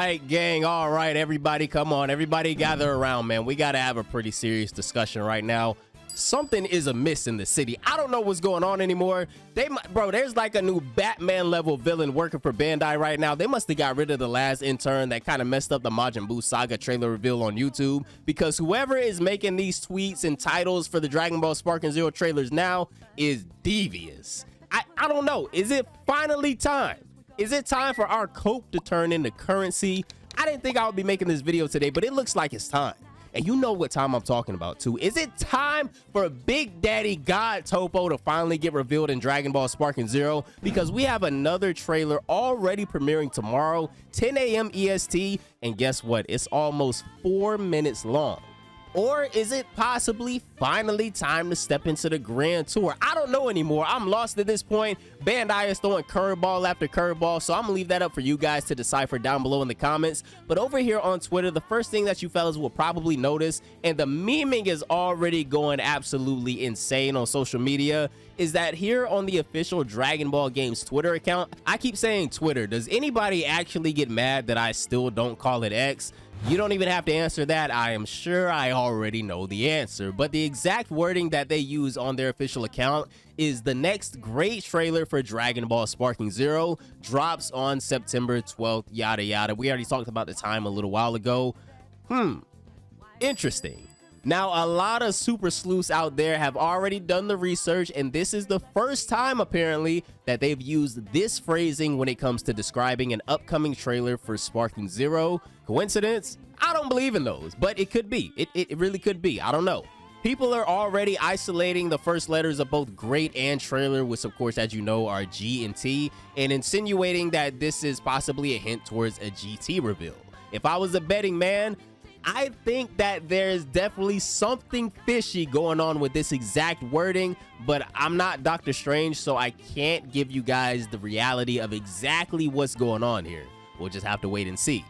right, gang. All right, everybody, come on. Everybody gather around, man. We got to have a pretty serious discussion right now. Something is amiss in the city. I don't know what's going on anymore. Bro, there's like a new Batman level villain working for Bandai right now. They must have got rid of the last intern that kind of messed up the Majin Buu Saga trailer reveal on YouTube, because whoever is making these tweets and titles for the Dragon Ball Sparking Zero trailers now is devious. I don't know. Is it finally time? Is it time for our coke to turn into currency? I didn't think I would be making this video today, but it looks like it's time. And you know what time I'm talking about too. Is it time for Big Daddy God Topo to finally get revealed in Dragon Ball Sparking Zero? Because we have another trailer already premiering tomorrow, 10 a.m. EST. And guess what? It's almost 4 minutes long. Or is it possibly finally time to step into the Grand Tour? I don't know anymore. I'm lost at this point. Bandai is throwing curveball after curveball, so I'm gonna leave that up for you guys to decipher down below in the comments. But over here on Twitter, the first thing that you fellas will probably notice, and the memeing is already going absolutely insane on social media, is that here on the official Dragon Ball Games Twitter account, I keep saying Twitter. Does anybody actually get mad that I still don't call it X? You don't even have to answer that. I am sure I already know the answer. But the exact wording that they use on their official account is the next great trailer for Dragon Ball Sparking Zero drops on September 12th, yada yada. We already talked about the time a little while ago. Interesting. Now, a lot of super sleuths out there have already done the research, and this is the first time apparently that they've used this phrasing when it comes to describing an upcoming trailer for Sparking Zero. Coincidence? I don't believe in those, but it could be. It really could be. I don't know. People are already isolating the first letters of both great and trailer, which of course, as you know, are G and T, and insinuating that this is possibly a hint towards a GT reveal. If I was a betting man, I think that there's definitely something fishy going on with this exact wording, but I'm not Doctor Strange, so I can't give you guys the reality of exactly what's going on here. We'll just have to wait and see.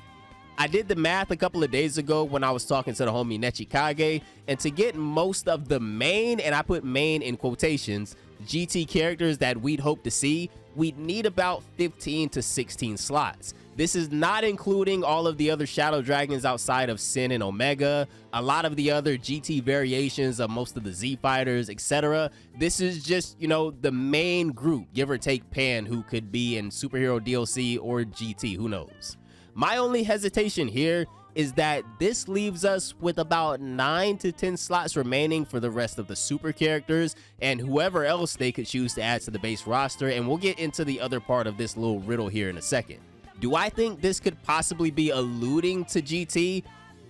I did the math a couple of days ago when I was talking to the homie Nechikage, and to get most of the main, and I put main in quotations, GT characters that we'd hope to see, we'd need about 15 to 16 slots. This is not including all of the other Shadow Dragons outside of Sin and Omega, a lot of the other GT variations of most of the Z fighters, etc. This is just, you know, the main group, give or take Pan, who could be in superhero DLC or GT, who knows. My only hesitation here is that this leaves us with about 9 to 10 slots remaining for the rest of the super characters and whoever else they could choose to add to the base roster, and we'll get into the other part of this little riddle here in a second. Do I think this could possibly be alluding to GT?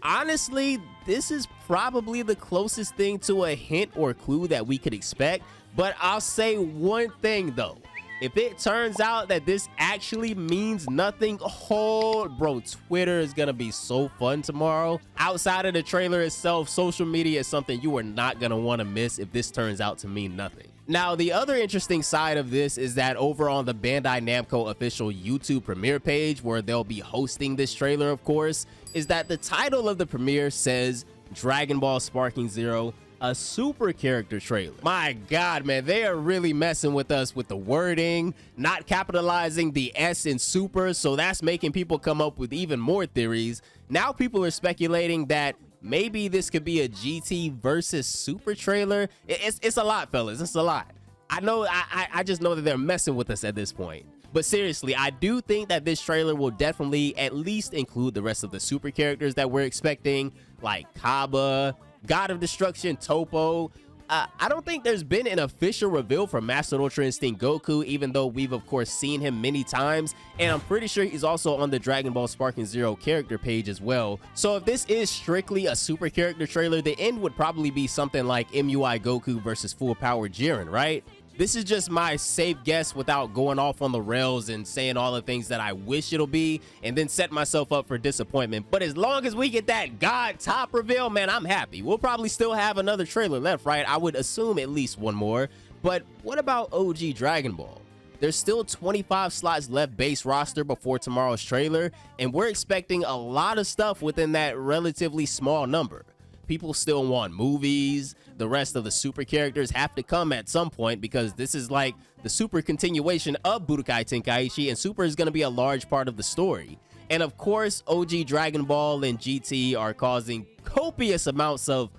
Honestly, this is probably the closest thing to a hint or clue that we could expect, but I'll say one thing though. If it turns out that this actually means nothing, oh, bro, Twitter is gonna be so fun tomorrow. Outside of the trailer itself, social media is something you are not gonna wanna miss if this turns out to mean nothing. Now, the other interesting side of this is that over on the Bandai Namco official YouTube premiere page, where they'll be hosting this trailer, of course, is that the title of the premiere says Dragon Ball Sparking Zero, a super character trailer. My God, man, they are really messing with us with the wording, not capitalizing the S in super, so that's making people come up with even more theories. Now people are speculating that maybe this could be a GT versus super trailer. It's a lot, fellas. It's a lot. I know. I just know that they're messing with us at this point. But seriously, I do think that this trailer will definitely at least include the rest of the super characters that we're expecting, like Kaba, God of Destruction, Topo. I don't think there's been an official reveal for Master Ultra Instinct Goku, even though we've of course seen him many times, and I'm pretty sure he's also on the Dragon Ball Sparking Zero character page as well. So if this is strictly a super character trailer, the end would probably be something like MUI Goku versus Full Power Jiren, right? This is just my safe guess without going off on the rails and saying all the things that I wish it'll be and then set myself up for disappointment. But as long as we get that God top reveal, man, I'm happy. We'll probably still have another trailer left, right? I would assume at least one more. But what about OG Dragon Ball? There's still 25 slots left base roster before tomorrow's trailer, and we're expecting a lot of stuff within that relatively small number. People still want movies. The rest of the super characters have to come at some point because this is like the super continuation of Budokai Tenkaichi, and super is going to be a large part of the story. And of course, OG Dragon Ball and GT are causing copious amounts of,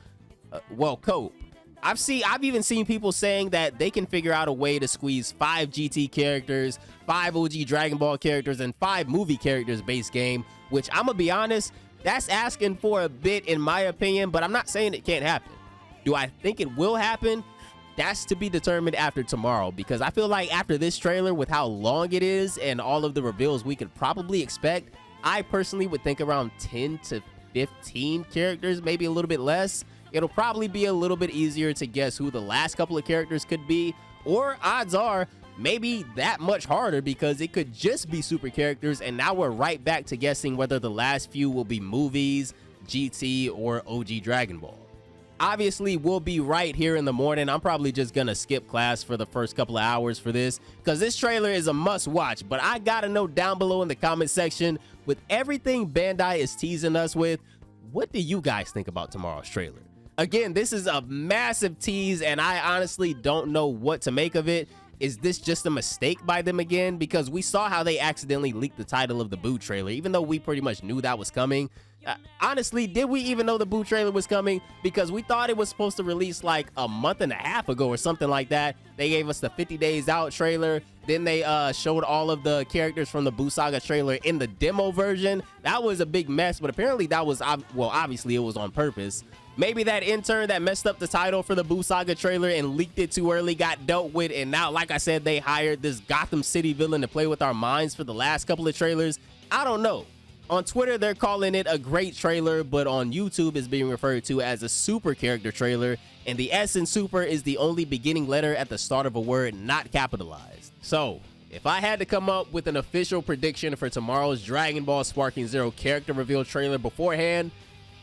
cope. I've even seen people saying that they can figure out a way to squeeze 5 GT characters, 5 OG Dragon Ball characters, and 5 movie characters base game, which I'm gonna be honest, that's asking for a bit in my opinion, but I'm not saying it can't happen. Do I think it will happen? That's to be determined after tomorrow, because I feel like after this trailer, with how long it is and all of the reveals we could probably expect, I personally would think around 10 to 15 characters, maybe a little bit less. It'll probably be a little bit easier to guess who the last couple of characters could be, or odds are maybe that much harder because it could just be super characters, and now we're right back to guessing whether the last few will be movies, GT, or OG Dragon Ball. Obviously, we'll be right here in the morning. I'm probably just gonna skip class for the first couple of hours for this because this trailer is a must watch, but I gotta know down below in the comment section, with everything Bandai is teasing us with, what do you guys think about tomorrow's trailer? Again, this is a massive tease and I honestly don't know what to make of it. Is this just a mistake by them again? Because we saw how they accidentally leaked the title of the Boo trailer, even though we pretty much knew that was coming. Honestly, did we even know the Boo trailer was coming? Because we thought it was supposed to release like a month and a half ago or something like that. They gave us the 50 Days Out trailer. Then they showed all of the characters from the Boo Saga trailer in the demo version. That was a big mess, but apparently that was, well, obviously it was on purpose. Maybe that intern that messed up the title for the Boo Saga trailer and leaked it too early got dealt with, and now, like I said, they hired this Gotham City villain to play with our minds for the last couple of trailers. I don't know. On Twitter, they're calling it a great trailer, but on YouTube, it's being referred to as a super character trailer, and the S in super is the only beginning letter at the start of a word not capitalized. So, if I had to come up with an official prediction for tomorrow's Dragon Ball Sparking Zero character reveal trailer beforehand,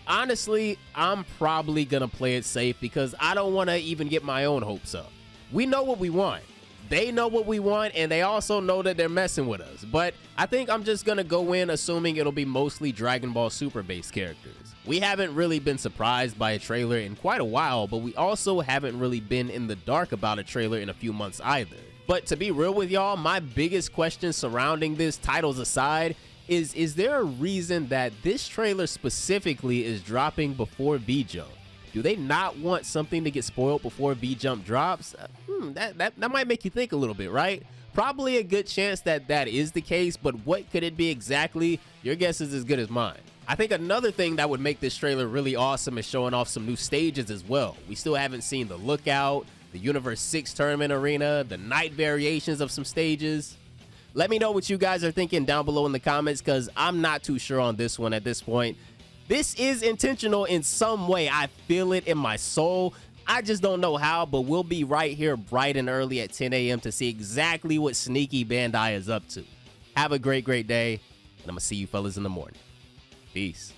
honestly, I'm probably gonna play it safe because I don't want to even get my own hopes up. We know what we want. They know what we want, and they also know that they're messing with us. But I think I'm just gonna go in assuming it'll be mostly Dragon Ball Super based characters. We haven't really been surprised by a trailer in quite a while, but we also haven't really been in the dark about a trailer in a few months either. But to be real with y'all, my biggest question surrounding this, titles aside, is there a reason that this trailer specifically is dropping before V-Jump? Do they not want something to get spoiled before V-Jump drops? That might make you think a little bit, right? Probably a good chance that that is the case, but what could it be exactly? Your guess is as good as mine. I think another thing that would make this trailer really awesome is showing off some new stages as well. We still haven't seen the Lookout, the Universe 6 tournament arena, the night variations of some stages. Let me know what you guys are thinking down below in the comments, because I'm not too sure on this one at this point. This is intentional in some way. I feel it in my soul. I just don't know how, but we'll be right here bright and early at 10 a.m. to see exactly what sneaky Bandai is up to. Have a great day, and I'm going to see you fellas in the morning. Peace.